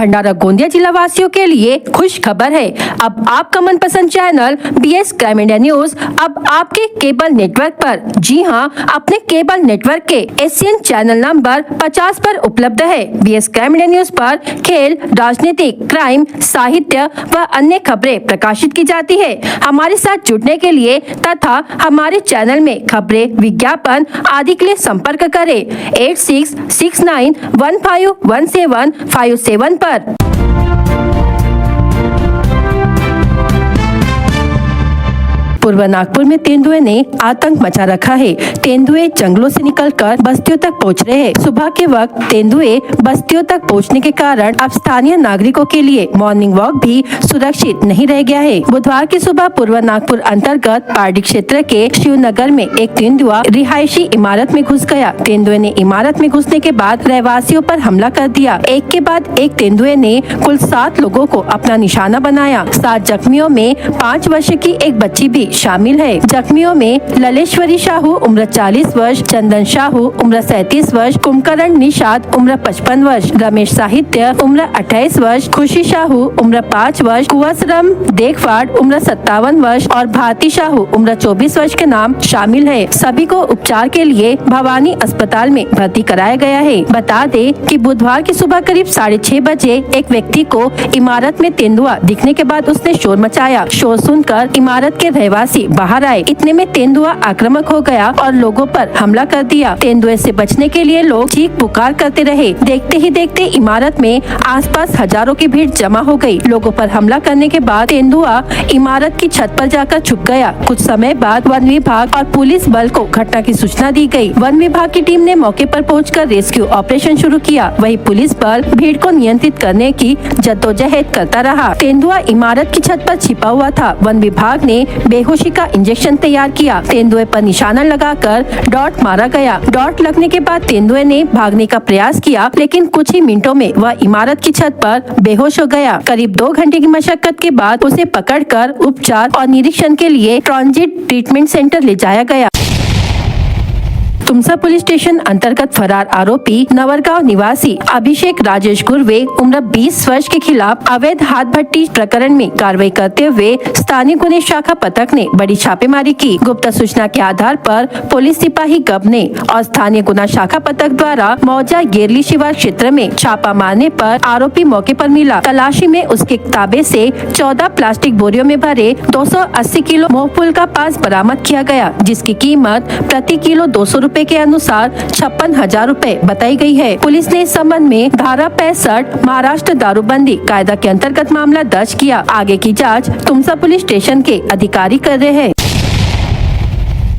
भंडारा गोंदिया जिला वासियों के लिए खुश खबर है। अब आपका मनपसंद channel BS crime India news अब आपके केबल नेटवर्क पर, जी हां, अपने केबल नेटवर्क के एशियन चैनल नंबर 50 पर उपलब्ध है। BS क्राइम इंडिया न्यूज पर खेल, राजनीतिक, क्राइम, साहित्य व अन्य खबरें प्रकाशित की जाती है। हमारे साथ जुड़ने के लिए तथा हमारे चैनल में खबरें, विज्ञापन आदि के लिए संपर्क करें 8669151757 पर। पूर्व नागपुर में तेंदुए ने आतंक मचा रखा है। तेंदुए जंगलों से निकलकर बस्तियों तक पहुंच रहे हैं। सुबह के वक्त तेंदुए बस्तियों तक पहुंचने के कारण अब स्थानीय नागरिकों के लिए मॉर्निंग वॉक भी सुरक्षित नहीं रह गया है। बुधवार की सुबह पूर्व नागपुर अंतर्गत पारडी क्षेत्र के शिवनगर में एक तेंदुआ रिहायशी इमारत में घुस गया। तेंदुए ने इमारत में घुसने के बाद रहवासियों पर हमला कर दिया। एक के बाद एक तेंदुए ने कुल 7 लोगों को अपना निशाना बनाया। 7 जख्मियों में 5 वर्ष की एक बच्ची भी शामिल है। जख्मियों में ललेश्वरी शाहू उम्र 40 वर्ष, चंदन शाहू उम्र 37 वर्ष, कुंभकर्ण निषाद उम्र 55 वर्ष, रमेश साहित्य उम्र 28 वर्ष, खुशी शाहू उम्र 5 वर्ष, कुवसरम देखवाड़ उम्र 57 वर्ष और भारती शाहू उम्र 24 वर्ष के नाम शामिल है। सभी को उपचार के लिए भवानी अस्पताल में भर्ती कराया गया है। बता दे कि बुधवार की सुबह करीब 6:30 बजे एक व्यक्ति को इमारत में तेंदुआ दिखने के बाद उसने शोर मचाया। शोर सुनकर इमारत के रहवासी बाहर आए। इतने में तेंदुआ आक्रामक हो गया और लोगों पर हमला कर दिया। तेंदुए से बचने के लिए लोग चीख पुकार करते रहे। देखते ही देखते इमारत में आसपास हजारों की भीड़ जमा हो गई। लोगों पर हमला करने के बाद तेंदुआ इमारत की छत पर जाकर छुप गया। कुछ समय बाद वन विभाग और पुलिस बल को घटना की सूचना दी गई। वन विभाग की टीम ने मौके पर पहुंचकर रेस्क्यू ऑपरेशन शुरू किया। वहीं पुलिस बल भीड़ को नियंत्रित करने की जद्दोजहद करता रहा। तेंदुआ इमारत की छत पर छिपा हुआ था। वन विभाग ने बेहोशी का इंजेक्शन तैयार किया। तेंदुए पर निशाना लगाकर डॉट मारा गया। डॉट लगने के बाद तेंदुए ने भागने का प्रयास किया, लेकिन कुछ ही मिनटों में वह इमारत की छत पर बेहोश हो गया। करीब 2 घंटे की मशक्कत के बाद उसे पकड़कर उपचार और निरीक्षण के लिए ट्रांजिट ट्रीटमेंट सेंटर ले जाया गया। तुमसा पुलिस स्टेशन अंतर्गत फरार आरोपी नवरगांव निवासी अभिषेक राजेश गुर्वे उम्र 20 वर्ष के खिलाफ अवैध हाथ भट्टी प्रकरण में कार्रवाई करते हुए स्थानीय गुने शाखा पथक ने बड़ी छापेमारी की। गुप्त सूचना के आधार पर पुलिस सिपाही गबने और स्थानीय गुना शाखा पथक द्वारा मौजा गेरली शिवार क्षेत्र में छापा मारने पर आरोपी मौके पर मिला। तलाशी में उसके ताबे से 14 प्लास्टिक बोरियों में भरे 280 किलो मोहफुल का पास बरामद किया गया, जिसकी कीमत प्रति किलो 200 रुपए के अनुसार 56,000 रुपए बताई गई है। पुलिस ने इस संबंध में धारा 65 महाराष्ट्र दारूबंदी कायदा के अंतर्गत मामला दर्ज किया। आगे की जांच तुमसा पुलिस स्टेशन के अधिकारी कर रहे हैं।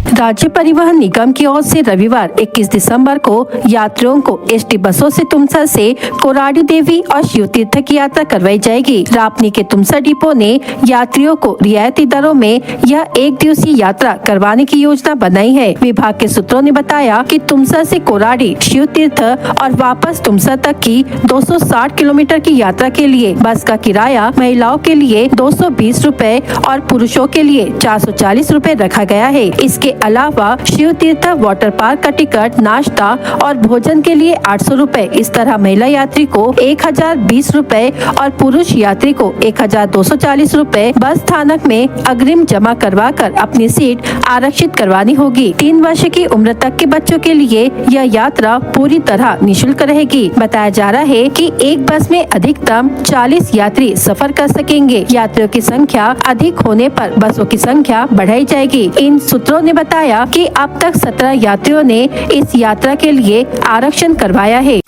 राज्य परिवहन निगम की ओर से रविवार 21 दिसंबर को यात्रियों को ST बसों से तुमसा से कोराडी देवी और शिव तीर्थ की यात्रा करवाई जाएगी। रापनी के तुमसा डिपो ने यात्रियों को रियायती दरों में यह 1 दिवसीय यात्रा करवाने की योजना बनाई है। विभाग के सूत्रों ने बताया कि तुमसा से कोराडी, शिव तीर्थ और वापस तुमसा तक की 260 किलोमीटर की यात्रा के लिए बस का किराया महिलाओं के लिए 220 रुपए और पुरुषों के लिए 440 रुपए रखा गया है। इसके अलावा शिव तीर्थ वाटर पार्क का टिकट, नाश्ता और भोजन के लिए 800 रुपए। इस तरह महिला यात्री को 1020 रुपए और पुरुष यात्री को 1240 रुपए बस स्थानक में अग्रिम जमा करवाकर अपनी सीट आरक्षित करवानी होगी। 3 वर्ष की उम्र तक के बच्चों के लिए यह यात्रा पूरी तरह निःशुल्क रहेगी। बताया जा रहा है कि एक बस में अधिकतम 40 यात्री सफर कर सकेंगे। यात्रियों की संख्या अधिक होने पर बसों की संख्या बढ़ाई जाएगी। इन सूत्रों ने बताया कि अब तक 17 यात्रियों ने इस यात्रा के लिए आरक्षण करवाया है।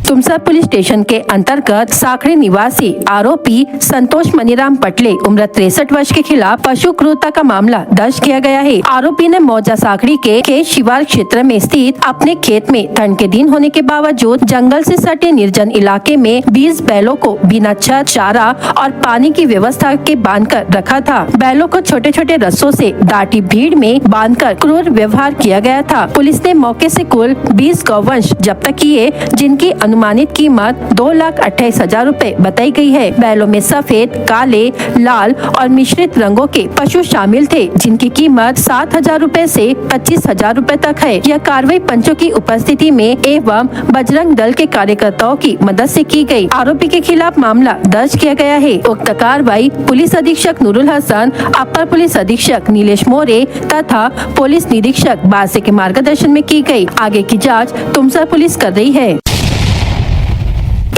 तुमसा पुलिस स्टेशन के अंतर्गत साखड़ी निवासी आरोपी संतोष मनीराम पटले उम्र 63 वर्ष के खिलाफ पशु क्रूरता का मामला दर्ज किया गया है। आरोपी ने मौजा साखड़ी के खेत शिवार क्षेत्र में स्थित अपने खेत में ठंड के दिन होने के बावजूद जंगल से सटे निर्जन इलाके में 20 बैलों को बिना छत, चारा और पानी की व्यवस्था के बांधकर रखा था। बैलों को छोटे छोटे रस्सों से दाटी भीड़ में बांधकर क्रूर व्यवहार किया गया था। पुलिस ने मौके से कुल 20 गौवंश जब्त किए, जिनकी अनुमानित कीमत 2,28,000 रूपए बताई गई है। बैलों में सफेद, काले, लाल और मिश्रित रंगों के पशु शामिल थे, जिनकी कीमत 7,000 रूपए से 25,000 रूपए तक है। यह कार्रवाई पंचों की उपस्थिति में एवं बजरंग दल के कार्यकर्ताओं की मदद से की गई। आरोपी के खिलाफ मामला दर्ज किया गया है। उक्त कार्रवाई पुलिस अधीक्षक नूरुल हसन, अपर पुलिस अधीक्षक नीलेश मोरे तथा पुलिस निरीक्षक बासे के मार्गदर्शन में की गई। आगे की जांच तुमसर पुलिस कर रही है।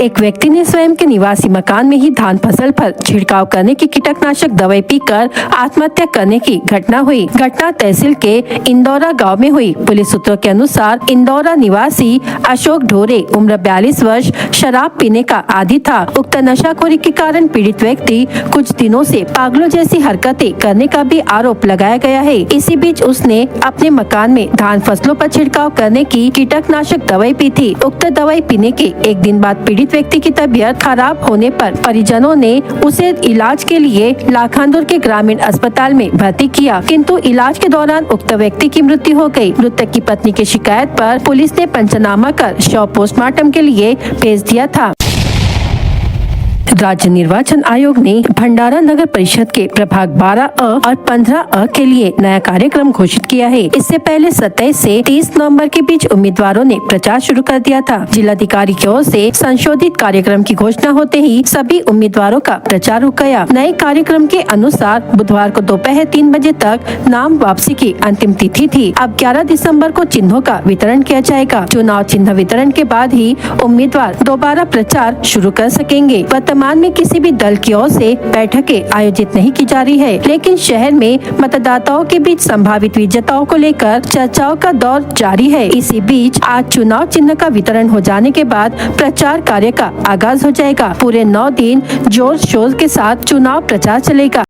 एक व्यक्ति ने स्वयं के निवासी मकान में ही धान फसल पर छिड़काव करने की कीटनाशक दवाई पीकर आत्महत्या करने की घटना हुई। घटना तहसील के इंदौरा गांव में हुई। पुलिस सूत्रों के अनुसार इंदौरा निवासी अशोक ढोरे उम्र 42 वर्ष शराब पीने का आदी था। उक्त नशाखोरी के कारण पीड़ित व्यक्ति कुछ दिनों से पागलों जैसी हरकतें करने का भी आरोप लगाया गया है। इसी बीच उसने अपने मकान में धान फसलों पर छिड़काव करने की कीटनाशक दवाई पी थी। उक्त दवाई पीने के एक दिन बाद पीड़ित व्यक्ति की तबीयत खराब होने पर परिजनों ने उसे इलाज के लिए लाखांदुर के ग्रामीण अस्पताल में भर्ती किया, किंतु इलाज के दौरान उक्त व्यक्ति की मृत्यु हो गई। मृतक की पत्नी की शिकायत पर पुलिस ने पंचनामा कर शव पोस्टमार्टम के लिए भेज दिया था। राज्य निर्वाचन आयोग ने भंडारा नगर परिषद के प्रभाग 12A और 15A के लिए नया कार्यक्रम घोषित किया है। इससे पहले 27 से 30 नवंबर के बीच उम्मीदवारों ने प्रचार शुरू कर दिया था। जिलाधिकारी की ओर से संशोधित कार्यक्रम की घोषणा होते ही सभी उम्मीदवारों का प्रचार रुक गया। नए कार्यक्रम के अनुसार बुधवार को दोपहर 3 बजे तक नाम वापसी की अंतिम तिथि थी। अब 11 दिसंबर को चिन्हों का वितरण किया जाएगा। चुनाव चिन्ह वितरण के बाद ही उम्मीदवार दोबारा प्रचार शुरू कर सकेंगे। वर्तमान में किसी भी दल की ओर से बैठकें आयोजित नहीं की जा रही है, लेकिन शहर में मतदाताओं के बीच संभावित विजेताओं को लेकर चर्चाओं का दौर जारी है। इसी बीच आज चुनाव चिन्ह का वितरण हो जाने के बाद प्रचार कार्य का आगाज हो जाएगा। पूरे 9 दिन जोर शोर के साथ चुनाव प्रचार चलेगा।